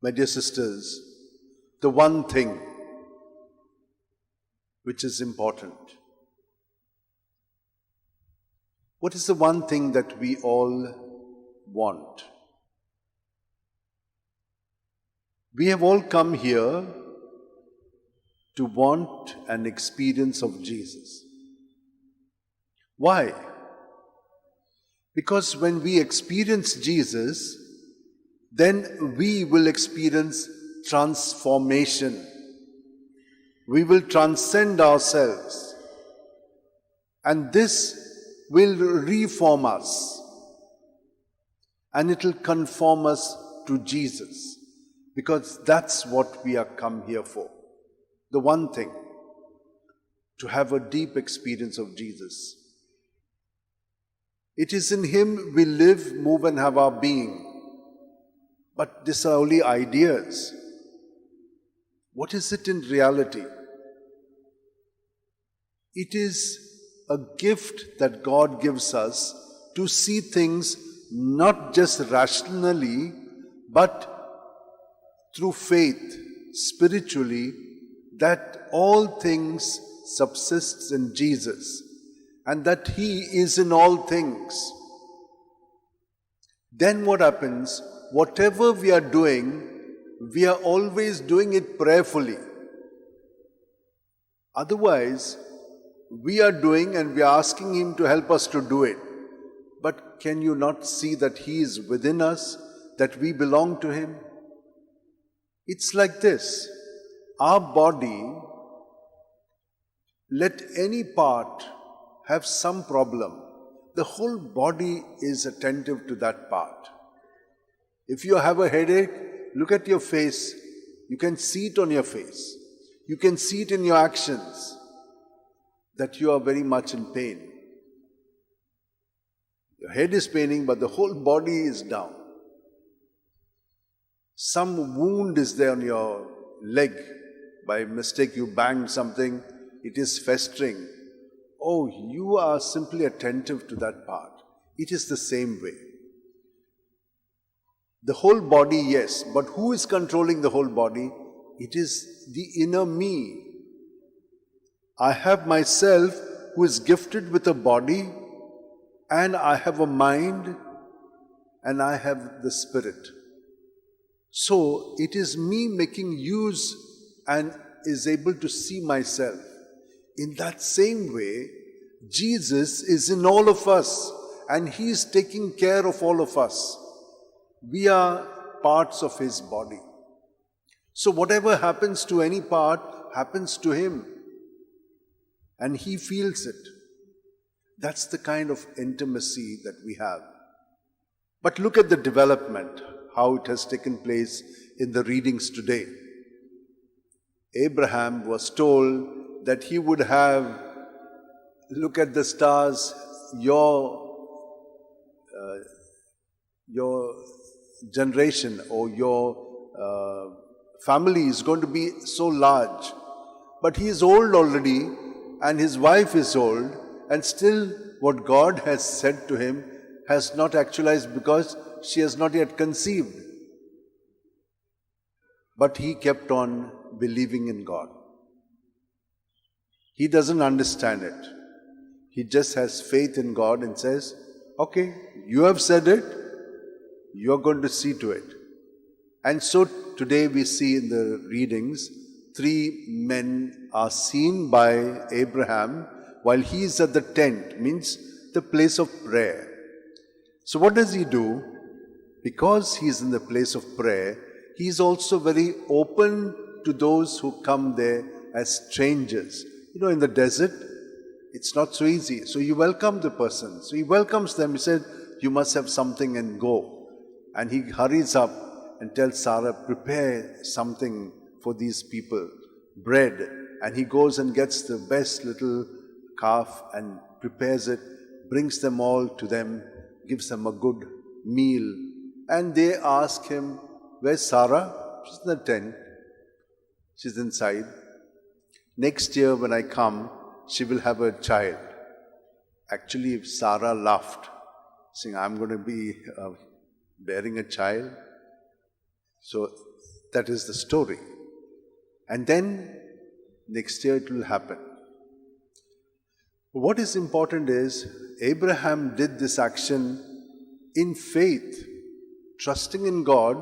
My dear sisters, the one thing which is important. What is the one thing that we all want? We have all come here to want an experience of Jesus. Why? Because when we experience Jesus, then we will experience transformation. We will transcend ourselves. And this will reform us. And it will conform us to Jesus. Because that's what we are come here for. The one thing, to have a deep experience of Jesus. It is in Him we live, move and have our being. But these are only ideas. What is it in reality? It is a gift that God gives us to see things not just rationally, but through faith, spiritually, that all things subsists in Jesus and that He is in all things. Then what happens? Whatever we are doing, we are always doing it prayerfully. Otherwise, we are doing and we are asking Him to help us to do it. But can you not see that He is within us, that we belong to Him? It's like this. Our body, let any part have some problem, the whole body is attentive to that part. If you have a headache, look at your face. You can see it on your face. You can see it in your actions that you are very much in pain. Your head is paining, but the whole body is down. Some wound is there on your leg. By mistake you banged something, it is festering. Oh, you are simply attentive to that part. It is the same way. The whole body, yes, but who is controlling the whole body? It is the inner me. I have myself who is gifted with a body, and I have a mind, and I have the spirit. So it is me making use and is able to see myself. In that same way, Jesus is in all of us, and He is taking care of all of us. We are parts of His body. So whatever happens to any part happens to Him. And He feels it. That's the kind of intimacy that we have. But look at the development, how it has taken place in the readings today. Abraham was told that he would have, look at the stars, your generation or your family is going to be so large. But he is old already and his wife is old, and still what God has said to him has not actualized because she has not yet conceived. But he kept on believing in God. He doesn't understand it. He just has faith in God and says, okay, you have said it, you are going to see to it. And so today we see in the readings, 3 men are seen by Abraham while he is at the tent, means the place of prayer. So what does he do? Because he is in the place of prayer, he is also very open to those who come there as strangers. You know, in the desert, it's not so easy. So you welcome the person. So he welcomes them. He said, you must have something and go. And he hurries up and tells Sarah, prepare something for these people, bread. And he goes and gets the best little calf and prepares it, brings them all to them, gives them a good meal. And they ask him, where's Sarah? She's in the tent. She's inside. Next year when I come, she will have a child. Actually, if Sarah laughed, saying, I'm going to be bearing a child. So That is the story. And then next year it will happen. What is important is Abraham did this action in faith, trusting in God,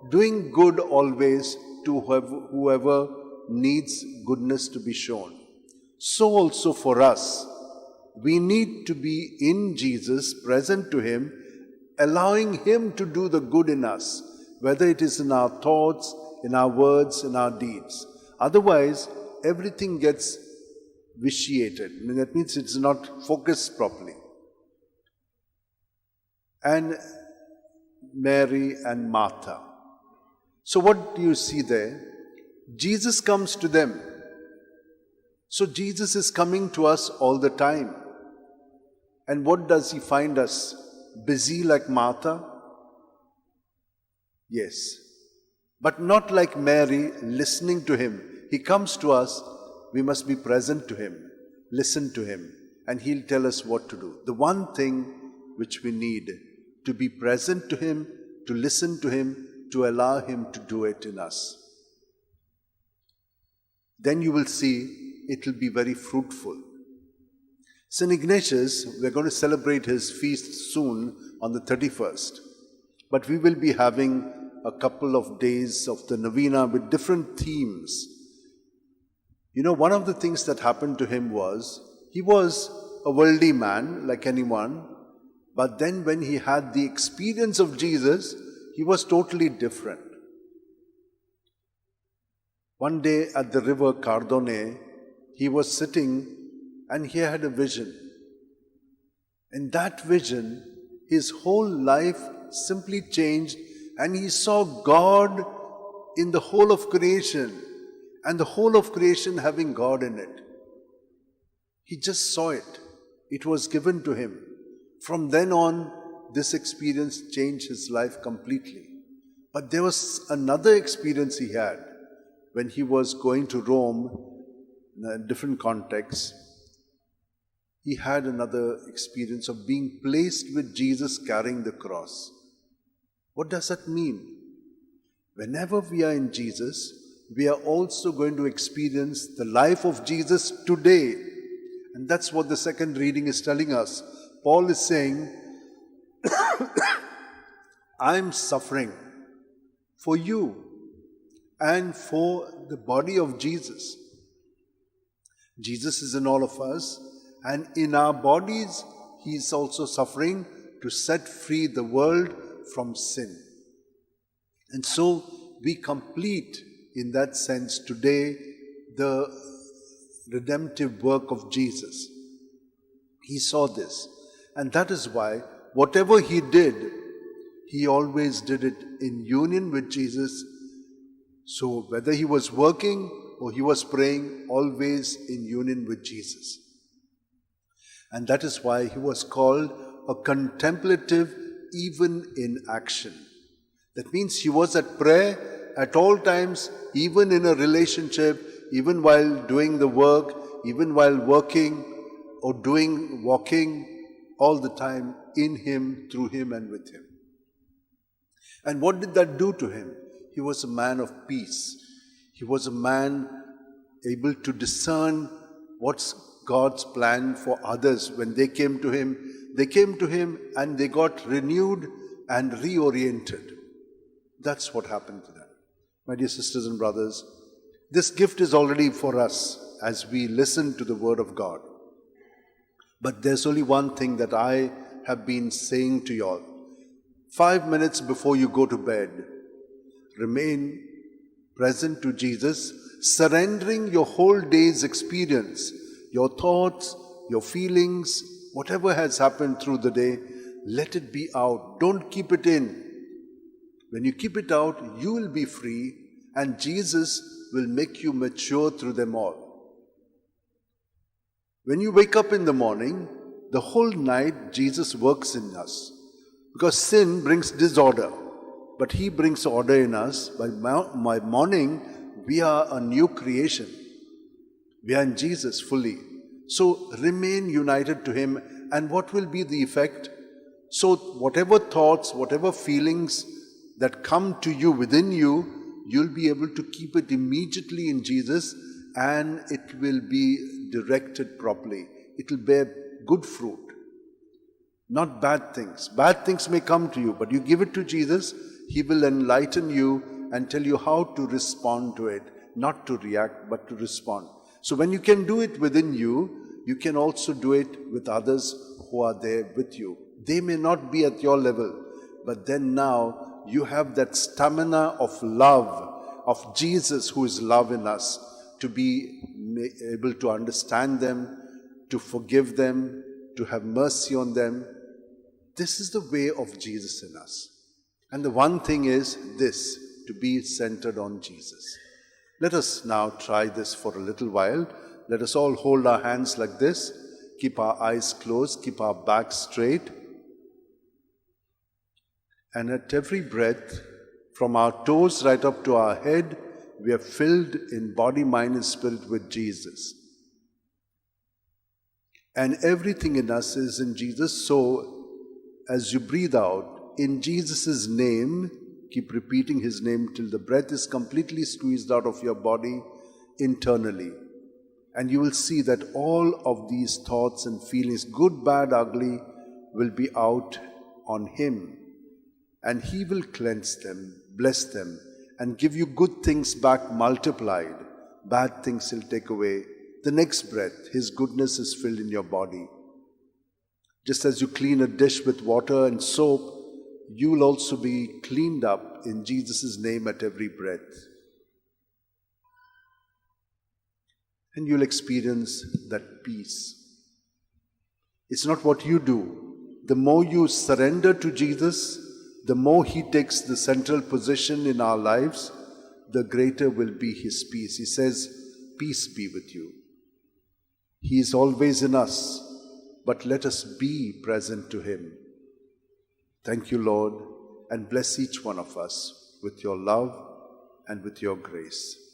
doing good always to whoever needs goodness to be shown. So also for us, we need to be in Jesus, present to Him, allowing Him to do the good in us, whether it is in our thoughts, in our words, in our deeds. Otherwise, everything gets vitiated. I mean, that means it's not focused properly. And Mary and Martha. So what do you see there? Jesus comes to them. So Jesus is coming to us all the time. And what does He find us? Busy like Martha? Yes. But not like Mary, listening to Him. He comes to us, we must be present to Him, listen to Him, and He'll tell us what to do. The one thing which we need, to be present to Him, to listen to Him, to allow Him to do it in us. Then you will see it will be very fruitful. St. Ignatius, we're going to celebrate his feast soon on the 31st. But we will be having a couple of days of the novena with different themes. You know, one of the things that happened to him was, he was a worldly man like anyone, but then when he had the experience of Jesus, he was totally different. One day at the river Cardone, he was sitting and he had a vision. In that vision, his whole life simply changed, and he saw God in the whole of creation, and the whole of creation having God in it. He just saw it. It was given to him. From then on, this experience changed his life completely. But there was another experience he had when he was going to Rome in a different context. He had another experience of being placed with Jesus carrying the cross. What does that mean? Whenever we are in Jesus, we are also going to experience the life of Jesus today. And that's what the second reading is telling us. Paul is saying, I'm suffering for you and for the body of Jesus. Jesus is in all of us, and in our bodies, He is also suffering to set free the world from sin. And so we complete, in that sense, today, the redemptive work of Jesus. He saw this. And that is why, whatever He did, He always did it in union with Jesus. So whether He was working or He was praying, always in union with Jesus. And that is why He was called a contemplative even in action. That means He was at prayer at all times, even in a relationship, even while doing the work, even while working or walking, all the time in Him, through Him and with Him. And what did that do to him? He was a man of peace. He was a man able to discern what's God's plan for others. When they came to him and they got renewed and reoriented. That's what happened to them. My dear sisters and brothers, this gift is already for us as we listen to the Word of God. But there's only one thing that I have been saying to you all. 5 minutes before you go to bed, remain present to Jesus, surrendering your whole day's experience, your thoughts, your feelings, whatever has happened through the day, let it be out. Don't keep it in. When you keep it out, you will be free, and Jesus will make you mature through them all. When you wake up in the morning, the whole night Jesus works in us. Because sin brings disorder, but He brings order in us. By morning, we are a new creation. We are in Jesus fully. So remain united to Him, and what will be the effect? So whatever thoughts, whatever feelings that come to you within you, you'll be able to keep it immediately in Jesus, and it will be directed properly. It will bear good fruit, not bad things. Bad things may come to you, but you give it to Jesus, He will enlighten you and tell you how to respond to it, not to react, but to respond. So when you can do it within you, you can also do it with others who are there with you. They may not be at your level, but then now you have that stamina of love, of Jesus who is love in us, to be able to understand them, to forgive them, to have mercy on them. This is the way of Jesus in us. And the one thing is this, to be centered on Jesus. Let us now try this for a little while. Let us all hold our hands like this, keep our eyes closed, keep our backs straight. And at every breath, from our toes right up to our head, we are filled in body, mind, and spirit with Jesus. And everything in us is in Jesus. So, as you breathe out, in Jesus' name, keep repeating His name till the breath is completely squeezed out of your body internally. And you will see that all of these thoughts and feelings, good, bad, ugly, will be out on Him. And He will cleanse them, bless them, and give you good things back multiplied. Bad things He'll take away. The next breath, His goodness is filled in your body. Just as you clean a dish with water and soap, you will also be cleaned up in Jesus' name at every breath. And you'll experience that peace. It's not what you do. The more you surrender to Jesus, the more He takes the central position in our lives, the greater will be His peace. He says, peace be with you. He is always in us, but let us be present to Him. Thank you, Lord, and bless each one of us with your love and with your grace.